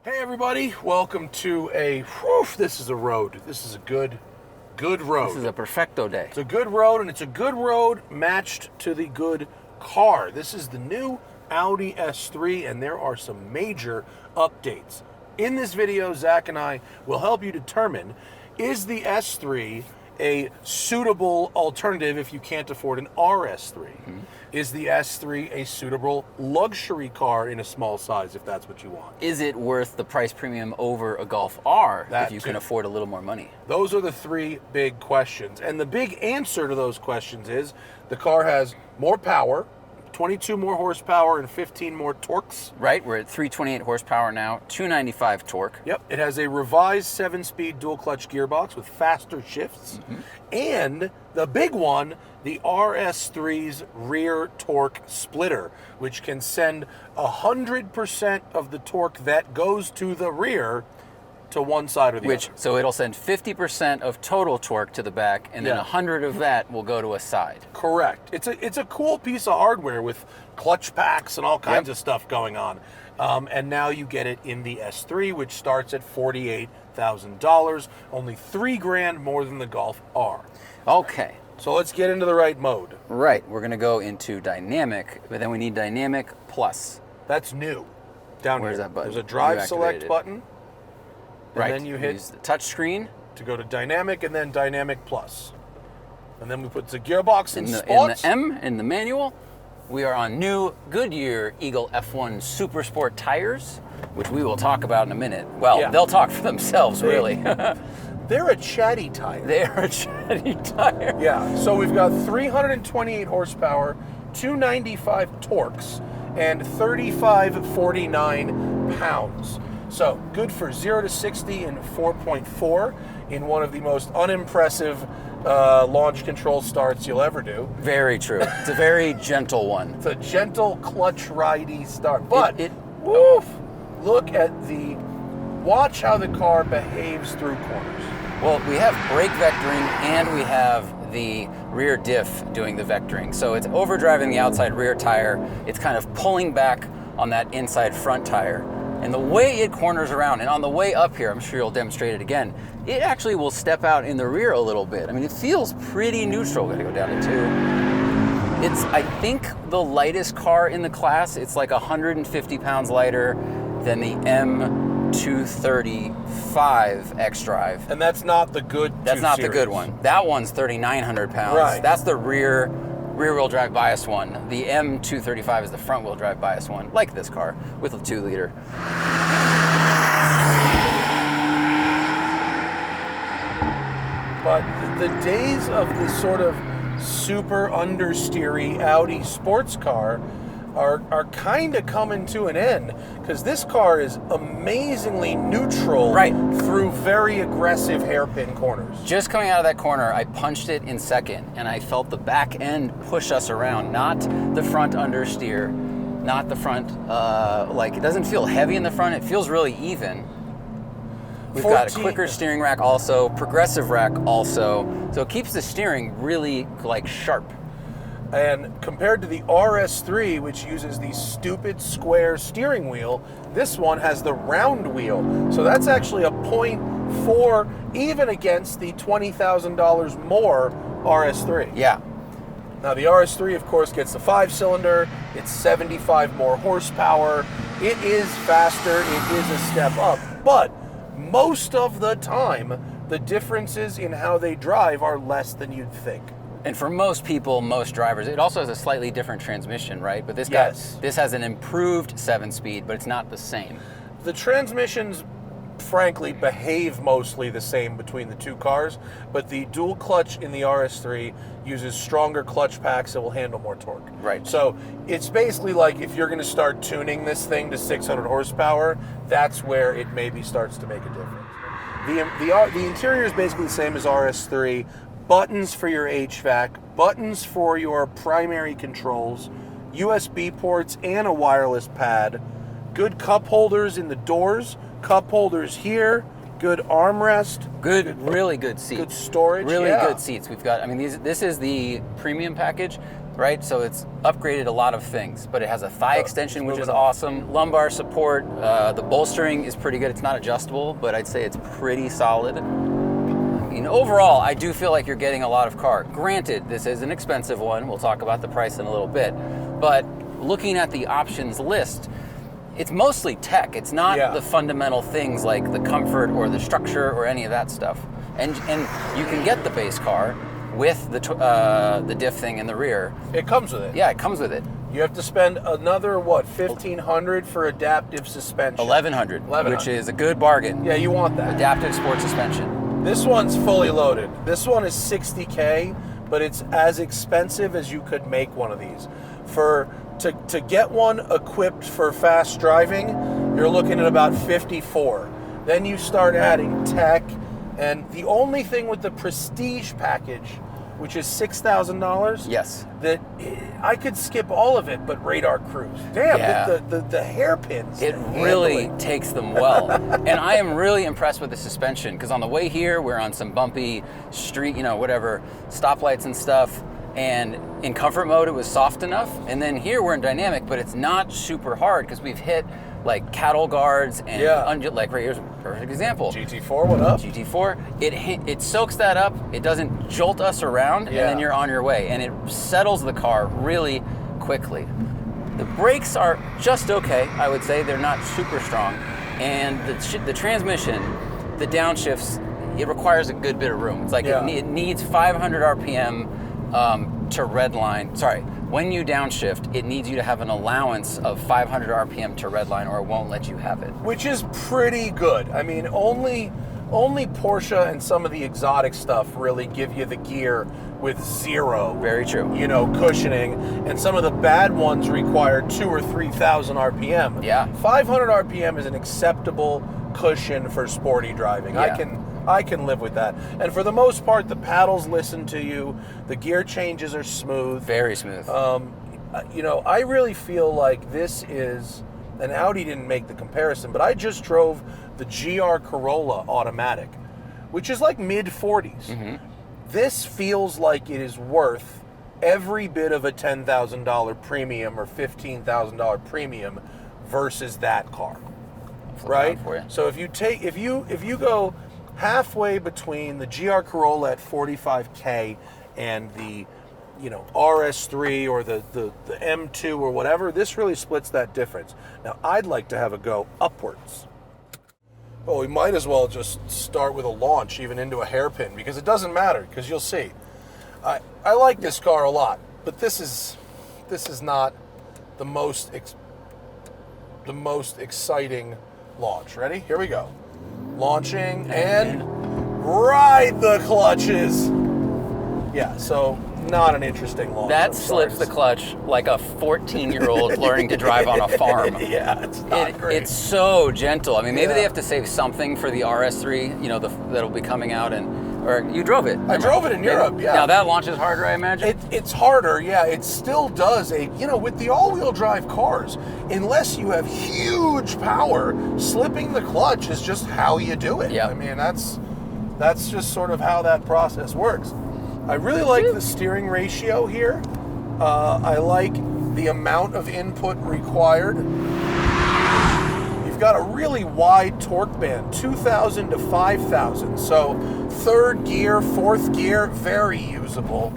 Hey everybody, welcome to this is a road. This is a good road. This is a perfecto day. It's a good road, and it's a good road matched to the good car. This is the new Audi S3, and there are some major updates. In this video, Zach and I will help you determine, is the S3 a suitable alternative if you can't afford an RS3? Mm-hmm. Is the S3 a suitable luxury car in a small size if that's what you want? Is it worth the price premium over a Golf R That if you too. can afford a little more money? Those are the three big questions. And the big answer to those questions is the car has more power, 22 more horsepower and 15 more torques. Right, we're at 328 horsepower now, 295 torque. Yep, it has a revised 7-speed dual-clutch gearbox with faster shifts. Mm-hmm. And the big one, the RS3's rear torque splitter, which can send 100% of the torque that goes to the rear to one side or the other. So it'll send 50% of total torque to the back, and then 100 of that will go to a side. Correct. It's a cool piece of hardware with clutch packs and all kinds of stuff going on. And now you get it in the S3, which starts at $48,000, only $3,000 more than the Golf R. Okay. So let's get into the right mode. Right, we're gonna go into dynamic, but then we need dynamic plus. That's new. Down Where's here. that button? There's a drive You select activated it. button. And Right, then you hit use the touch screen. to go to dynamic, and then dynamic plus. And then we put the gearbox in In sports. the M, in the manual, we are on new Goodyear Eagle F1 Super Sport tires, which we will talk about in a minute. Well, they'll talk for themselves, really. They're a chatty tire. They are a chatty tire. Yeah, so we've got 328 horsepower, 295 torques, and 3549 pounds. So good for 0 to 60 in 4.4 in one of the most unimpressive launch control starts you'll ever do. Very true. It's a very gentle one. It's a gentle clutch ridey start. But watch how the car behaves through corners. Well, we have brake vectoring and we have the rear diff doing the vectoring. So it's overdriving the outside rear tire. It's kind of pulling back on that inside front tire. And the way it corners around, and on the way up here, I'm sure you'll demonstrate it again, it actually will step out in the rear a little bit. I mean, it feels pretty neutral. We're gonna go down to 2. It's, I think, the lightest car in the class. It's like 150 pounds lighter than the M235 X-Drive. And that's not the good That's not the good one. That one's 3,900 pounds. Right. That's the rear-wheel drive bias one. The M235 is the front-wheel drive bias one, like this car, with a 2-liter. But the days of this sort of super understeery Audi sports car are kind of coming to an end, because this car is amazingly neutral through very aggressive hairpin corners. Just coming out of that corner, I punched it in second, and I felt the back end push us around, not the front understeer, not the front, it doesn't feel heavy in the front, it feels really even. We've got a quicker steering rack also, progressive rack also, so it keeps the steering really sharp. And compared to the RS3, which uses the stupid square steering wheel, this one has the round wheel. So that's actually a 0.4 even against the $20,000 more RS3. Yeah. Now the RS3, of course, gets the 5-cylinder. It's 75 more horsepower. It is faster. It is a step up. But most of the time, the differences in how they drive are less than you'd think. And for most people, most drivers, it also has a slightly different transmission, right? But this has an improved 7-speed, but it's not the same. The transmissions, frankly, behave mostly the same between the two cars, but the dual clutch in the RS3 uses stronger clutch packs that will handle more torque. Right. So it's basically like if you're going to start tuning this thing to 600 horsepower, that's where it maybe starts to make a difference. The interior is basically the same as RS3. Buttons for your HVAC, buttons for your primary controls, USB ports and a wireless pad, good cup holders in the doors, cup holders here, good armrest. Really good seats. Good storage. Really good seats. We've got, this is the premium package. right? So it's upgraded a lot of things, but it has a thigh extension, which is moving on. awesome. Lumbar support, the bolstering is pretty good. It's not adjustable, but I'd say it's pretty solid. Overall, I do feel like you're getting a lot of car. Granted, this is an expensive one. We'll talk about the price in a little bit. But looking at the options list, it's mostly tech. It's not the fundamental things like the comfort or the structure or any of that stuff. And you can get the base car with the diff thing in the rear. It comes with it. Yeah, it comes with it. You have to spend another, what, $1,500 for adaptive suspension? $1,100, which is a good bargain. Yeah, you want that. Adaptive sport suspension. This one's fully loaded. This one is $60K, but it's as expensive as you could make one of these. To get one equipped for fast driving, you're looking at about $54. Then you start adding tech, and the only thing with the Prestige package, which is $6,000. Yes. That I could skip all of it, but radar cruise. Damn, Yeah. the hairpins. It really takes them well. And I am really impressed with the suspension, because on the way here, we're on some bumpy street, whatever, stoplights and stuff. And in comfort mode, it was soft enough. And then here we're in dynamic, but it's not super hard because we've hit like cattle guards and like right here's a perfect example. GT4, what up? GT4, it soaks that up. It doesn't jolt us around, and then you're on your way. And it settles the car really quickly. The brakes are just okay, I would say. They're not super strong. And the transmission, the downshifts, it requires a good bit of room. It's like it needs 500 RPM to redline. Sorry, when you downshift, it needs you to have an allowance of 500 RPM to redline, or it won't let you have it. Which is pretty good. I mean, only Porsche and some of the exotic stuff really give you the gear with zero. Very true. Cushioning, and some of the bad ones require 2,000 or 3,000 RPM. Yeah. 500 RPM is an acceptable cushion for sporty driving. Yeah. I can live with that. And for the most part, the paddles listen to you. The gear changes are smooth. Very smooth. I really feel like this is, and Audi didn't make the comparison, but I just drove the GR Corolla automatic, which is like mid-40s. Mm-hmm. This feels like it is worth every bit of a $10,000 premium or $15,000 premium versus that car, right? So if you go halfway between the GR Corolla at $45K and the RS3 or the M2 or whatever, this really splits that difference. Now I'd like to have a go upwards. Well, we might as well just start with a launch even into a hairpin, because it doesn't matter, because you'll see. I like this car a lot, but this is not the most exciting launch. Ready? Here we go. Launching and ride the clutches. Yeah, so not an interesting launch. That slips the clutch like a 14-year-old learning to drive on a farm. Yeah, it's not great. It's so gentle. I mean, maybe they have to save something for the RS3, that'll be coming out, or you drove it. I drove it in Europe, yeah. Now that launches harder, I imagine? It's harder, yeah. It still does with the all-wheel drive cars, unless you have huge power, slipping the clutch is just how you do it. Yeah. I mean, that's just sort of how that process works. I really like the steering ratio here. I like the amount of input required. You've got a really wide torque band, 2,000 to 5,000. So third gear, fourth gear, very usable.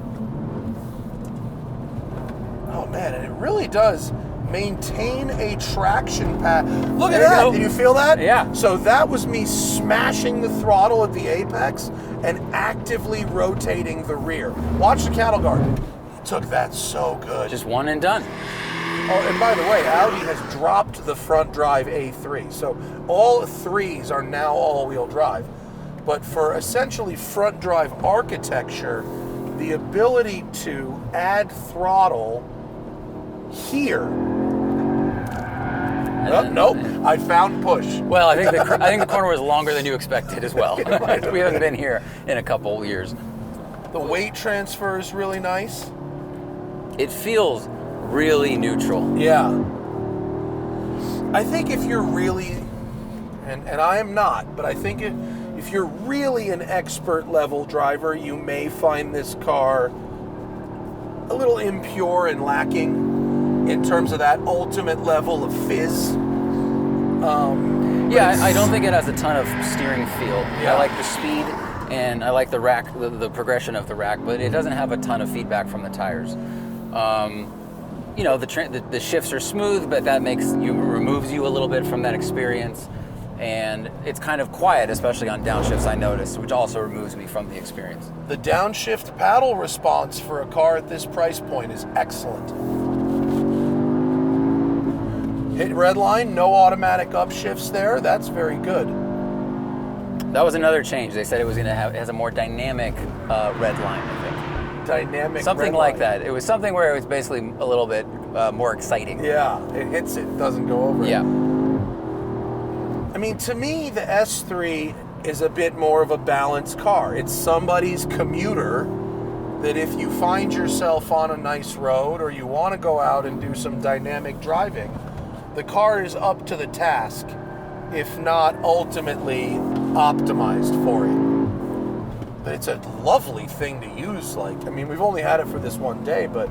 Oh man, and it really does maintain a traction path. Look at that, did you feel that? Yeah. So that was me smashing the throttle at the apex and actively rotating the rear. Watch the cattle guard. He took that so good. Just one and done. Oh, and by the way, Audi has dropped the front drive A3. So all 3s are now all-wheel drive. But for essentially front drive architecture, the ability to add throttle here. Nope, I found push. Well, I think the corner was longer than you expected as well. We haven't been here in a couple years. The weight transfer is really nice. It feels really neutral. Yeah. I think if you're really, and I am not, but I think if you're really an expert level driver, you may find this car a little impure and lacking in terms of that ultimate level of fizz. Yeah, I don't think it has a ton of steering feel. Yeah. I like the speed and I like the rack, the progression of the rack, but it doesn't have a ton of feedback from the tires. You know, the shifts are smooth, but that removes you a little bit from that experience. And it's kind of quiet, especially on downshifts, I noticed, which also removes me from the experience. The downshift paddle response for a car at this price point is excellent. Hit red line, no automatic upshifts there. That's very good. That was another change. They said it was going to have, it has a more dynamic red line, I think. Dynamic something red like line. that. It was something where it was basically a little bit more exciting. Yeah, it hits it, doesn't go over it. Yeah. I mean, to me, the S3 is a bit more of a balanced car. It's somebody's commuter that if you find yourself on a nice road or you want to go out and do some dynamic driving, the car is up to the task, if not ultimately optimized for it. But it's a lovely thing to use. Like, I mean, we've only had it for this one day, but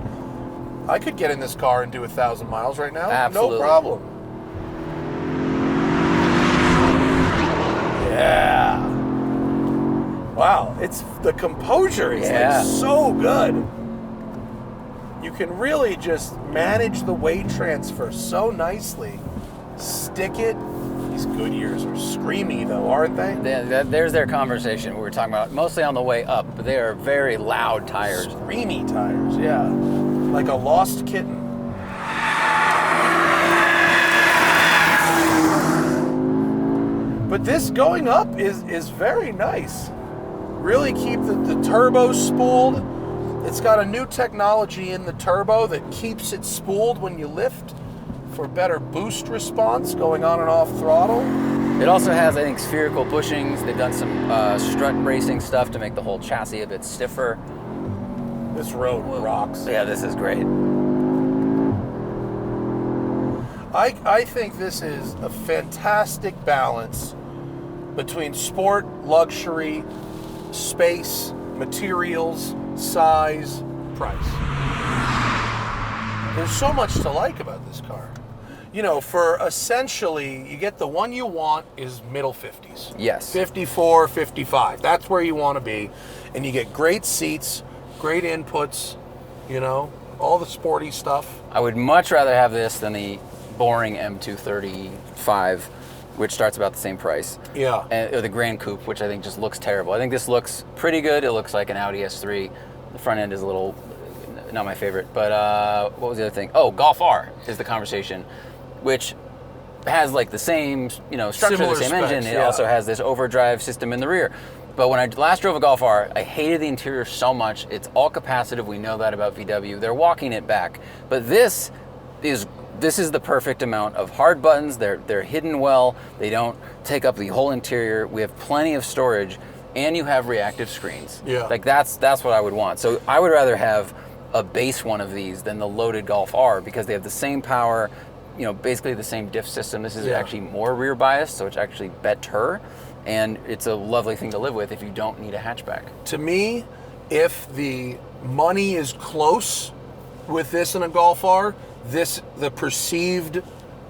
I could get in this car and do 1,000 miles right now. Absolutely. No problem. Yeah. Wow, the composure is like so good. You can really just manage the weight transfer so nicely. Stick it. These Goodyears are screamy though, aren't they? There's their conversation we were talking about, mostly on the way up, but they are very loud tires. Screamy tires, yeah. Like a lost kitten. But this going up is very nice. Really keep the turbo spooled. It's got a new technology in the turbo that keeps it spooled when you lift for better boost response going on and off throttle. It also has, I think, spherical bushings. They've done some strut bracing stuff to make the whole chassis a bit stiffer. This road rocks. Yeah, this is great. I think this is a fantastic balance between sport, luxury, space, materials, size, price. There's so much to like about this car. You know, for essentially, you get the one you want is middle 50s. Yes. 54, 55. That's where you want to be. And you get great seats, great inputs, you know, all the sporty stuff. I would much rather have this than the boring M235, which starts about the same price. Yeah. Or the Grand Coupe, which I think just looks terrible. I think this looks pretty good. It looks like an Audi S3. The front end is a little, not my favorite. But what was the other thing? Oh, Golf R is the conversation, which has like the same, you know, structure, Similar the same specs, engine. It yeah. also has this overdrive system in the rear. But when I last drove a Golf R, I hated the interior so much. It's all capacitive. We know that about VW. They're walking it back. But this is the perfect amount of hard buttons. They're hidden well. They don't take up the whole interior. We have plenty of storage, and you have reactive screens. Yeah. Like that's what I would want. So I would rather have a base one of these than the loaded Golf R because they have the same power, you know, basically the same diff system. This is actually more rear biased, so it's actually better, and it's a lovely thing to live with if you don't need a hatchback. To me, if the money is close with this and a Golf R, the perceived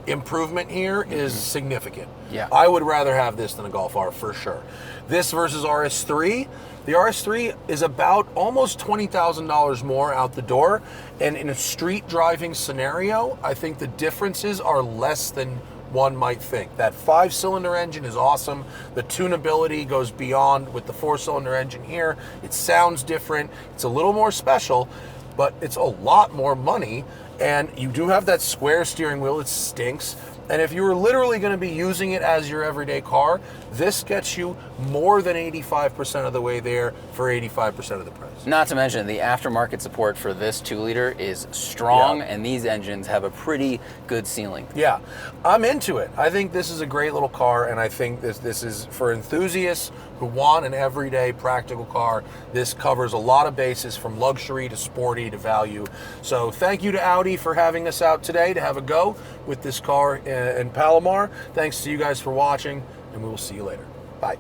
improvement here is significant. Yeah. I would rather have this than a Golf R for sure. This versus RS3, the RS3 is about almost $20,000 more out the door, and in a street driving scenario, I think the differences are less than one might think. That 5-cylinder engine is awesome. The tunability goes beyond with the 4-cylinder engine here. It sounds different. It's a little more special, but it's a lot more money. And you do have that square steering wheel. It stinks. And if you were literally going to be using it as your everyday car, this gets you more than 85% of the way there for 85% of the price. Not to mention the aftermarket support for this 2-liter is strong, and these engines have a pretty good ceiling. Yeah, I'm into it. I think this is a great little car, and I think this is for enthusiasts who want an everyday practical car. This covers a lot of bases from luxury to sporty to value. So thank you to Audi for having us out today to have a go with this car in Palomar. Thanks to you guys for watching, and we will see you later. Bye.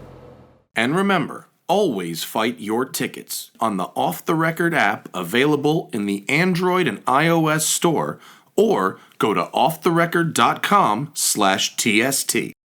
And remember, Always fight your tickets on the Off the Record app, available in the Android and iOS store, or go to offtherecord.com/TST.